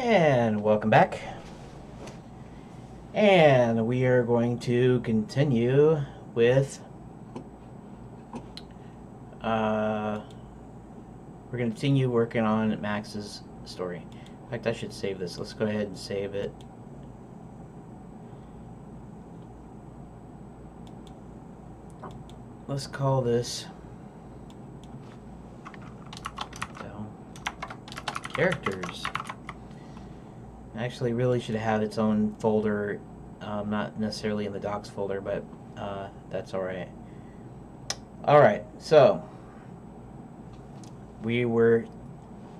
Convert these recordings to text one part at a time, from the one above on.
And welcome back. And we are going to continue with we're going to continue working on Max's story. In fact, I should save this. Let's go ahead and save it. Let's call this characters. Actually, really should have its own folder, not necessarily in the docs folder, but that's all right. All right, so we were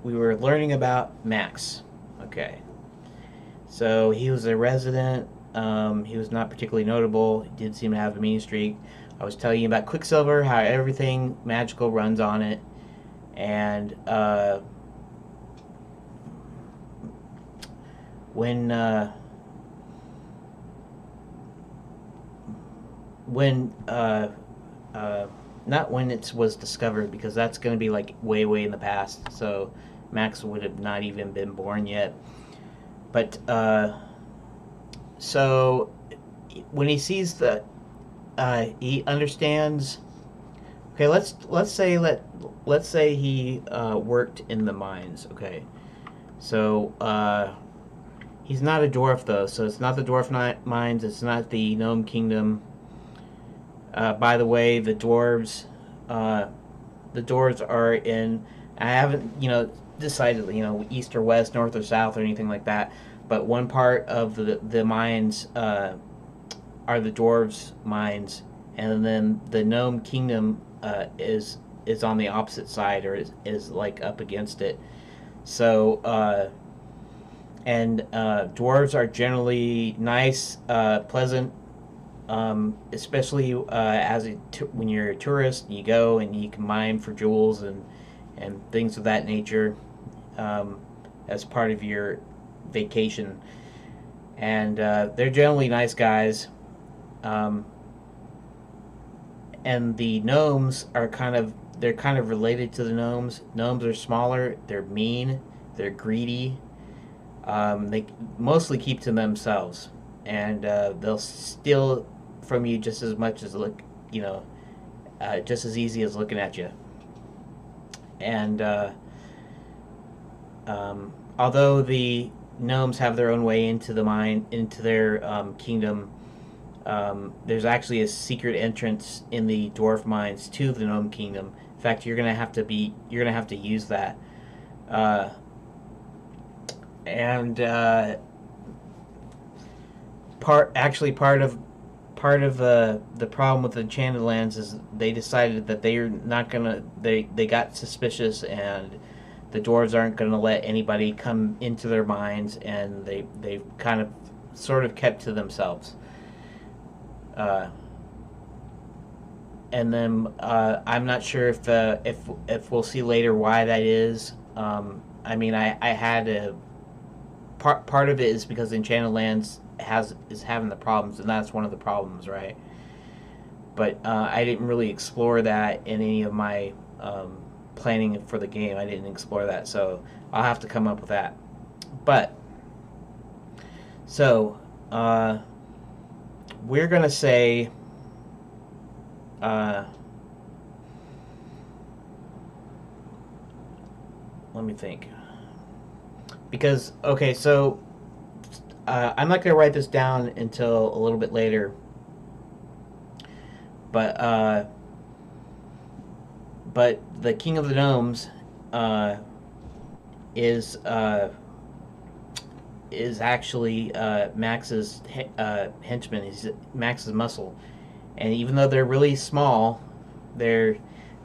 learning about Max. Okay, so he was a resident. He was not particularly notable. He did seem to have a mean streak. I was telling you about Quicksilver, how everything magical runs on it, and not when it was discovered, because that's going to be like way in the past, so Max would have not even been born yet. But so when he sees the he understands. Okay, let's say he worked in the mines. Okay, so he's not a dwarf though, so it's not the dwarf mines. It's not the gnome kingdom. By the way, the dwarves are in. I haven't decided east or west, north or south, or anything like that. But one part of the mines are the dwarves' mines, and then the gnome kingdom is on the opposite side, or is like up against it. So dwarves are generally nice, pleasant. Especially when you're a tourist, you go and you can mine for jewels and things of that nature as part of your vacation. And they're generally nice guys. And the gnomes are kind of related to the gnomes. Gnomes are smaller, they're mean, they're greedy. They mostly keep to themselves, and they'll steal from you just as much as just as easy as looking at you. And although the gnomes have their own way into their kingdom, there's actually a secret entrance in the dwarf mines to the gnome kingdom. In fact, you're gonna have to use that. Part of the problem with the Enchanted Lands is they decided that they're not gonna. They got suspicious, and the dwarves aren't gonna let anybody come into their mines, and they've kind of sort of kept to themselves. And then I'm not sure if we'll see later why that is. I mean, I had a part of it is because Enchanted Lands is having the problems, and that's one of the problems, right? But I didn't really explore that in any of my planning for the game. I didn't explore that, so I'll have to come up with that. But so we're gonna say let me think, because okay, so I'm not going to write this down until a little bit later, but the King of the Gnomes is actually Max's henchman. He's Max's muscle, and even though they're really small, they're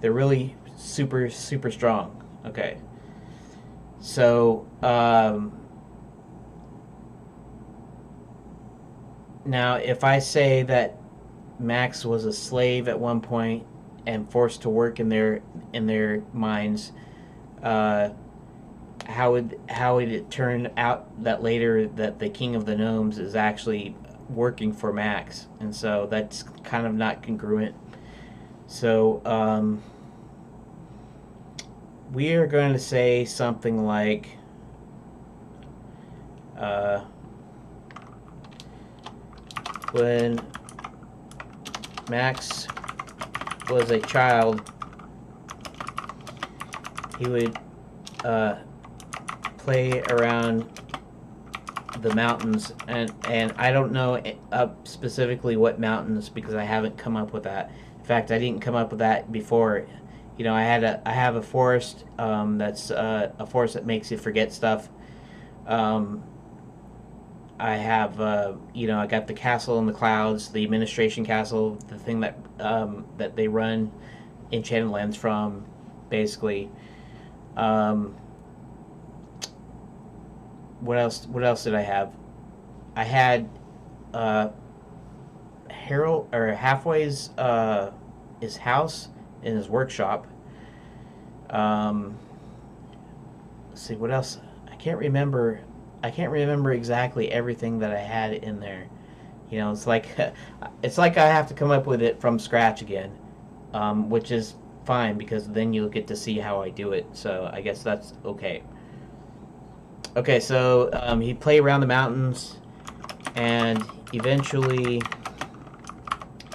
really super strong. Okay, so now, if I say that Max was a slave at one point and forced to work in their mines, how would it turn out that later that the King of the Gnomes is actually working for Max? And so that's kind of not congruent. So we are going to say something like Uh, when Max was a child, he would play around the mountains, and I don't know specifically what mountains because I haven't come up with that. In fact, I didn't come up with that before. You know, I have a forest that's a forest that makes you forget stuff. I have you know, I got the castle in the clouds, the administration castle, the thing that that they run Enchanted Lands from, basically. Um, what else? What else did I have? I had Harold or Halfway's his house and his workshop. Um, let's see what else. I can't remember. I can't remember exactly everything that I had in there. You know, it's like it's like I have to come up with it from scratch again, which is fine because then you'll get to see how I do it. So I guess that's okay. Okay, so he'd play around the mountains, and eventually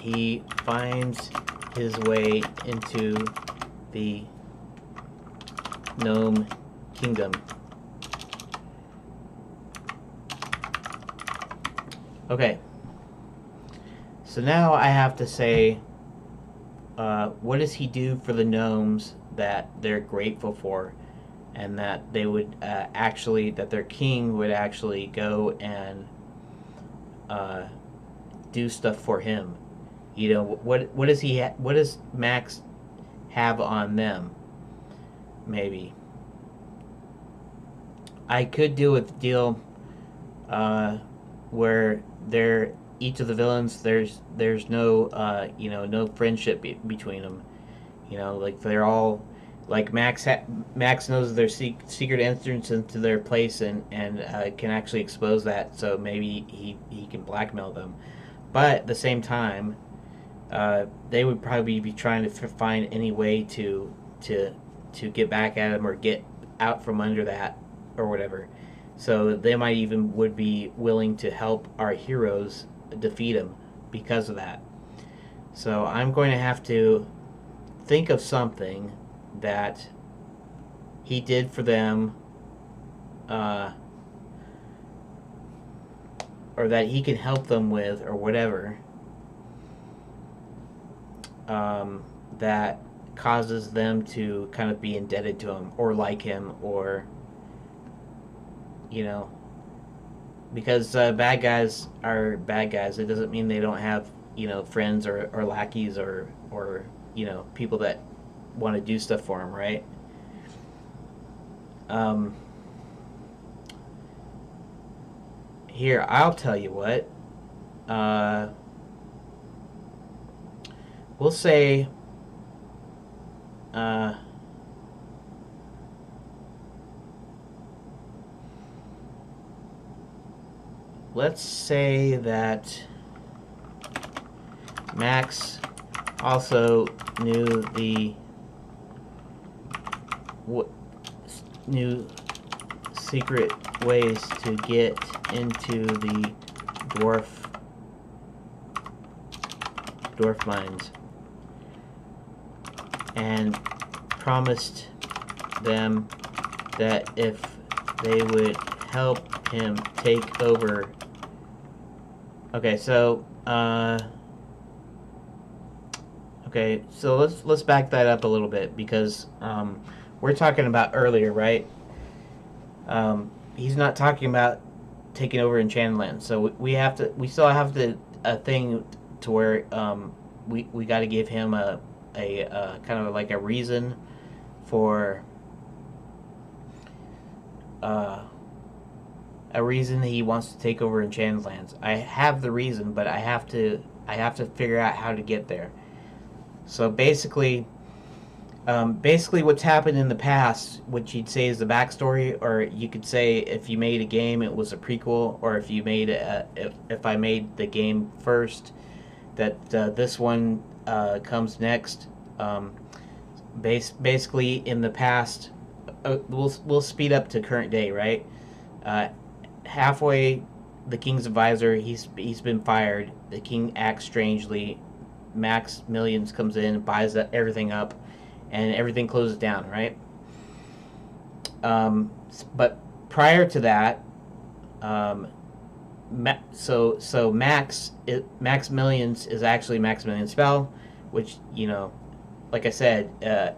he finds his way into the gnome kingdom. Okay, so now I have to say, what does he do for the gnomes that they're grateful for, and that they would actually, that their king would actually go and do stuff for him? You know, what does what does Max have on them? Maybe I could do a deal where they're each of the villains. There's no you know, no friendship between them. You know, like they're all like Max knows their secret entrance into their place, and can actually expose that. So maybe he can blackmail them, but at the same time, they would probably be trying to find any way to get back at him or get out from under that or whatever. So they might even would be willing to help our heroes defeat him because of that. So I'm going to have to think of something that he did for them, or that he can help them with, or whatever, that causes them to kind of be indebted to him or like him, or, you know, because bad guys are bad guys. It doesn't mean they don't have, you know, friends or lackeys or you know, people that want to do stuff for them, right? Here, I'll tell you what. We'll say let's say that Max also knew the new secret ways to get into the dwarf mines, and promised them that if they would help him take over. Okay, so okay, so let's back that up a little bit, because we're talking about earlier, right? He's not talking about taking over Enchanted Land, so we still have a thing to where we got to give him a kind of like a reason for a reason he wants to take over Enchanted Lands. I have the reason, but I have to figure out how to get there. So basically what's happened in the past, which you'd say is the backstory, or you could say if you made a game, it was a prequel, or if you made if I made the game first, that this one comes next. Basically, in the past, we'll speed up to current day, right? halfway, the king's advisor, he's been fired. The king acts strangely. Max Millions comes in, buys everything up, and everything closes down, right? But prior to that, um, so Max Millions is actually Max Million Spell, which, you know, like I said,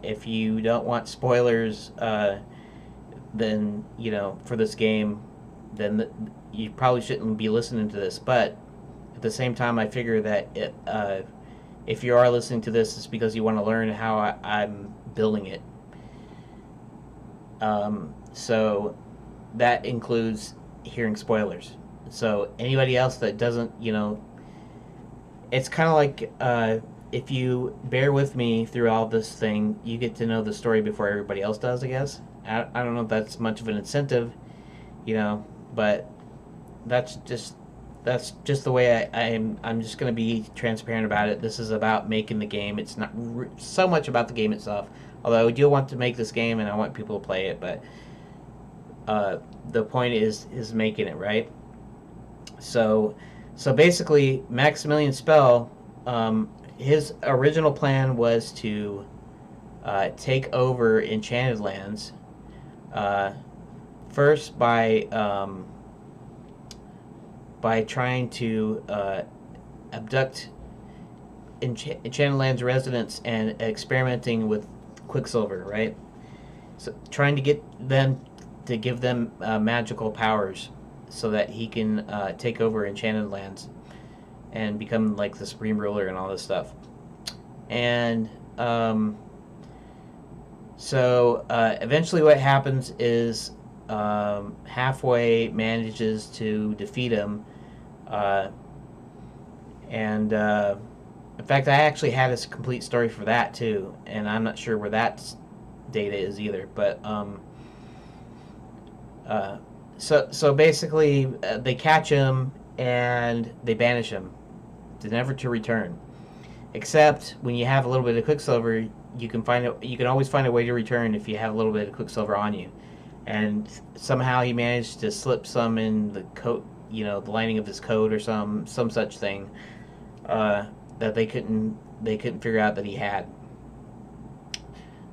if you don't want spoilers, then, you know, for this game, then you probably shouldn't be listening to this. But at the same time, I figure that if you are listening to this, it's because you want to learn how I'm building it. So that includes hearing spoilers. So anybody else that doesn't, you know, it's kind of like if you bear with me through all this thing, you get to know the story before everybody else does, I guess. I don't know if that's much of an incentive, you know, but that's just the way I'm just going to be transparent about it. This is about making the game. It's not so much about the game itself, although I do want to make this game and I want people to play it, but the point is making it, right? So basically, Maximilian Spell, his original plan was to take over Enchanted Lands, first by trying to abduct Enchanted Lands residents and experimenting with Quicksilver, right? So trying to get them to give them magical powers so that he can take over Enchanted Lands and become like the supreme ruler and all this stuff. And so eventually what happens is halfway manages to defeat him. And in fact, I actually had a complete story for that too, and I'm not sure where that data is either. But so basically, they catch him and they banish him, never to return. Except when you have a little bit of Quicksilver, you can always find a way to return if you have a little bit of Quicksilver on you. And somehow he managed to slip some in the coat, you know, the lining of his coat or some such thing that they couldn't figure out that he had.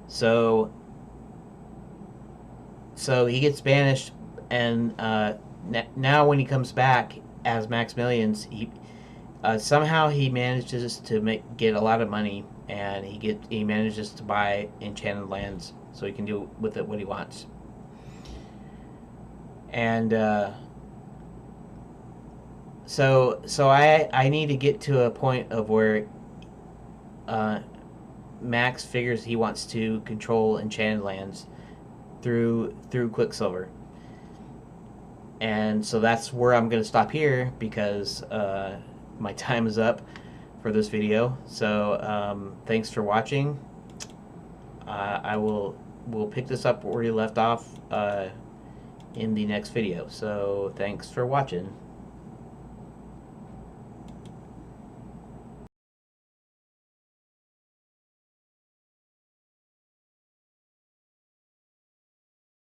So he gets banished, and now when he comes back as Max Millions, he somehow he manages to get a lot of money, and he manages to buy Enchanted Lands so he can do with it what he wants. And so I need to get to a point of where Max figures he wants to control Enchanted Lands through Quicksilver. And so that's where I'm going to stop here because my time is up for this video. So thanks for watching. We'll pick this up where we left off in the next video. So thanks for watching.